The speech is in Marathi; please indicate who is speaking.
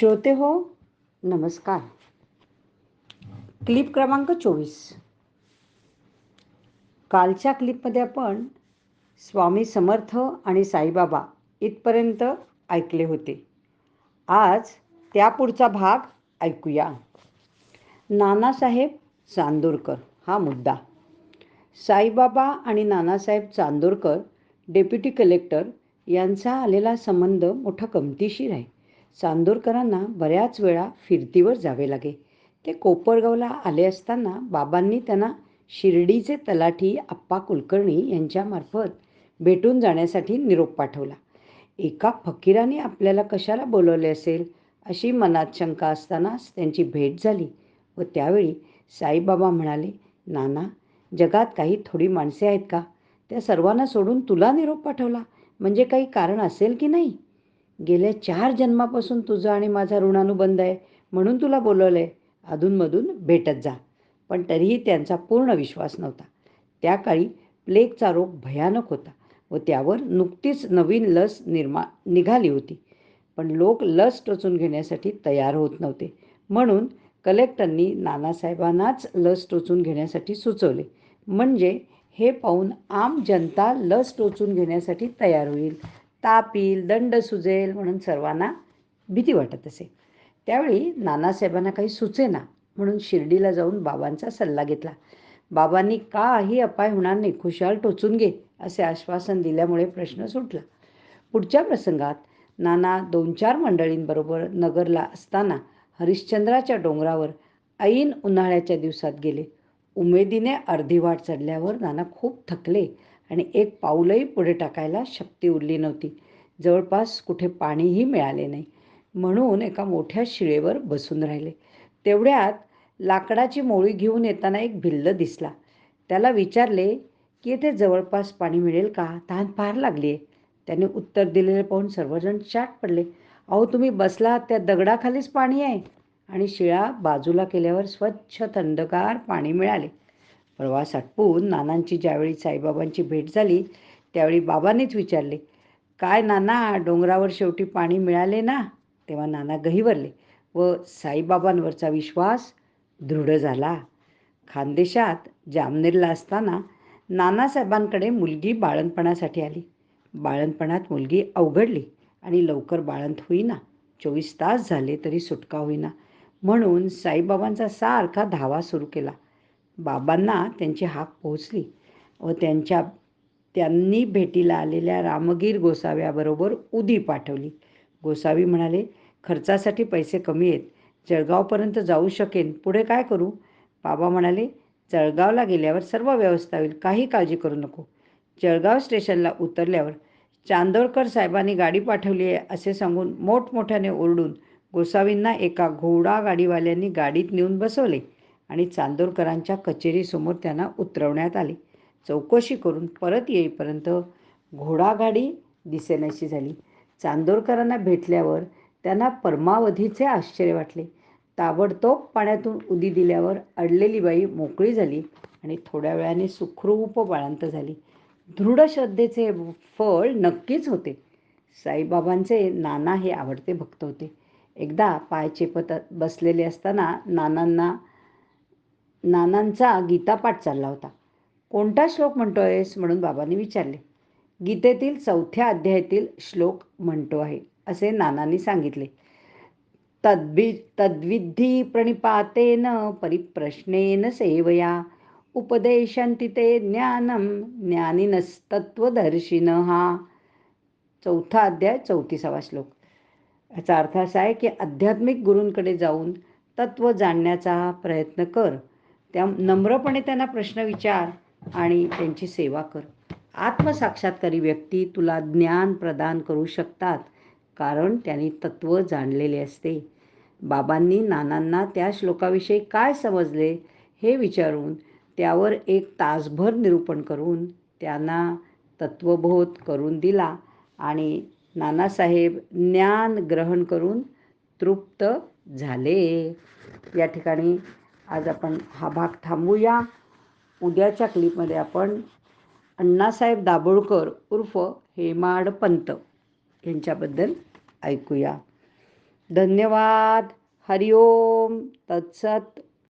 Speaker 1: श्रोते हो, नमस्कार. क्लिप क्रमांक 24. कालच्या क्लिपमध्ये आपण स्वामी समर्थ आणि साईबाबा इथपर्यंत ऐकले होते. आज त्यापुढचा भाग ऐकूया. नानासाहेब चांदोरकर हा मुद्दा. साईबाबा आणि नानासाहेब चांदोरकर डेप्युटी कलेक्टर यांचा आलेला संबंध मोठा गमतीशीर आहे. चांदोरकरांना बऱ्याच वेळा फिरतीवर जावे लागे. ते कोपरगावला आले असताना बाबांनी त्यांना शिर्डीचे तलाठी आप्पा कुलकर्णी यांच्यामार्फत भेटून जाण्यासाठी निरोप पाठवला. एका फकीराने आपल्याला कशाला बोलवले असेल अशी मनात शंका असतानाच त्यांची भेट झाली व त्यावेळी साईबाबा म्हणाले, नाना, जगात काही थोडी माणसे आहेत का? त्या सर्वांना सोडून तुला निरोप पाठवला म्हणजे काही कारण असेल की नाही? गेल्या 4 जन्मापासून तुझा आणि माझा ऋणानुबंध आहे म्हणून तुला बोलवलं आहे. अधूनमधून भेटत जा. पण तरीही त्यांचा पूर्ण विश्वास नव्हता. त्या काळी प्लेगचा रोग भयानक होता व त्यावर नुकतीच नवीन लस निघाली होती. पण लोक लस टोचून घेण्यासाठी तयार होत नव्हते. म्हणून कलेक्टरनी नानासाहेबांनाच लस टोचून घेण्यासाठी सुचवले. म्हणजे हे पाहून आम जनता लस टोचून घेण्यासाठी तयार होईल, ताप येईल, दंड सुजेल म्हणून सर्वांना भीती वाटत असे. त्यावेळी नानासाहेबांना काही सुचेना म्हणून शिर्डीला जाऊन बाबांचा सल्ला घेतला. बाबांनी काही अपाय होणार नाही, खुशाल टोचून घे असे आश्वासन दिल्यामुळे प्रश्न सुटला. पुढच्या प्रसंगात नाना 2-4 मंडळींबरोबर नगरला असताना हरिश्चंद्राच्या डोंगरावर ऐन उन्हाळ्याच्या दिवसात गेले. उमेदीने अर्धी वाट चढल्यावर नाना खूप थकले आणि एक पाऊलही पुढे टाकायला शक्ती उरली नव्हती. जवळपास कुठे पाणीही मिळाले नाही म्हणून एका मोठ्या शिळेवर बसून राहिले. तेवढ्यात लाकडाची मोळी घेऊन येताना एक भिल्ल दिसला. त्याला विचारले की येथे जवळपास पाणी मिळेल का? तहान फार लागली आहे. त्याने उत्तर दिलेले पाहून सर्वजण चाट पडले. अहो, तुम्ही बसलात त्या दगडाखालीच पाणी आहे. आणि शिळा बाजूला केल्यावर स्वच्छ थंडगार पाणी मिळाले. प्रवास आटपून नानांची ज्यावेळी साईबाबांची भेट झाली त्यावेळी बाबांनीच विचारले, काय नाना, डोंगरावर शेवटी पाणी मिळाले ना? तेव्हा नाना गहिवरले व साईबाबांवरचा विश्वास दृढ झाला. खानदेशात जामनेरला असताना नानासाहेबांकडे मुलगी बाळंतपणासाठी आली. बाळंतपणात मुलगी अवघडली आणि लवकर बाळंत होईना. 24 तास झाले तरी सुटका होईना. म्हणून साईबाबांचा सारखा धावा सुरू केला. बाबांना त्यांची हाक पोहोचली व त्यांनी भेटीला आलेल्या रामगीर गोसाव्याबरोबर उदी पाठवली. गोसावी म्हणाले, खर्चासाठी पैसे कमी आहेत, जळगावपर्यंत जाऊ शकेन, पुढे काय करू? बाबा म्हणाले, जळगावला गेल्यावर सर्व व्यवस्था होईल, काही काळजी करू नको. जळगाव स्टेशनला उतरल्यावर चांदोरकर साहेबांनी गाडी पाठवली आहे असे सांगून मोठमोठ्याने ओरडून गोसावींना एका घोडागाडीवाल्यांनी गाडीत नेऊन बसवले आणि चांदोरकरांच्या कचेरीसमोर त्यांना उतरवण्यात आले. चौकशी करून परत येईपर्यंत घोडागाडी दिसेनाशी झाली. चांदोरकरांना भेटल्यावर त्यांना परमावधीचे आश्चर्य वाटले. ताबडतोब पाण्यातून उडी दिल्यावर अडलेली बाई मोकळी झाली आणि थोड्या वेळाने सुखरूप बाळंत झाली. दृढ श्रद्धेचे फळ नक्कीच होते. साईबाबांचे नाना हे आवडते भक्त होते. एकदा पाय चेपत बसलेले असताना नानांचा गीतापाठ चालला होता. कोणता श्लोक म्हणतोयस म्हणून बाबांनी विचारले. गीतेतील 4थ्या अध्यायातील श्लोक म्हणतो आहे असे नानांनी सांगितले. तद्विधी प्रणिपातेन परिप्रश्नेन सेवया उपदेशन्ति ते ज्ञानम ज्ञानिनस्तत्वदर्शिनः. 4था अध्याय 34वा श्लोक. याचा अर्थ असा आहे की आध्यात्मिक गुरूंकडे जाऊन तत्व जाणण्याचा प्रयत्न कर. त्या नम्रपणे त्यांना प्रश्न विचार आणि त्यांची सेवा कर. आत्मसाक्षात्कारी व्यक्ती तुला ज्ञान प्रदान करू शकतात कारण त्यांनी तत्व जाणलेले असते. बाबांनी नानांना त्या श्लोकाविषयी काय समजले हे विचारून त्यावर 1 तासभर निरूपण करून त्यांना तत्वबोध करून दिला आणि नानासाहेब ज्ञान ग्रहण करून तृप्त झाले. या ठिकाणी आज आपण हा भाग थांबूया. उद्याच्या क्लिपमध्ये आपण अण्णासाहेब दाभोळकर उर्फ हेमाड पंत यांच्याबद्दल ऐकूया. धन्यवाद. हरिओम तत्सत.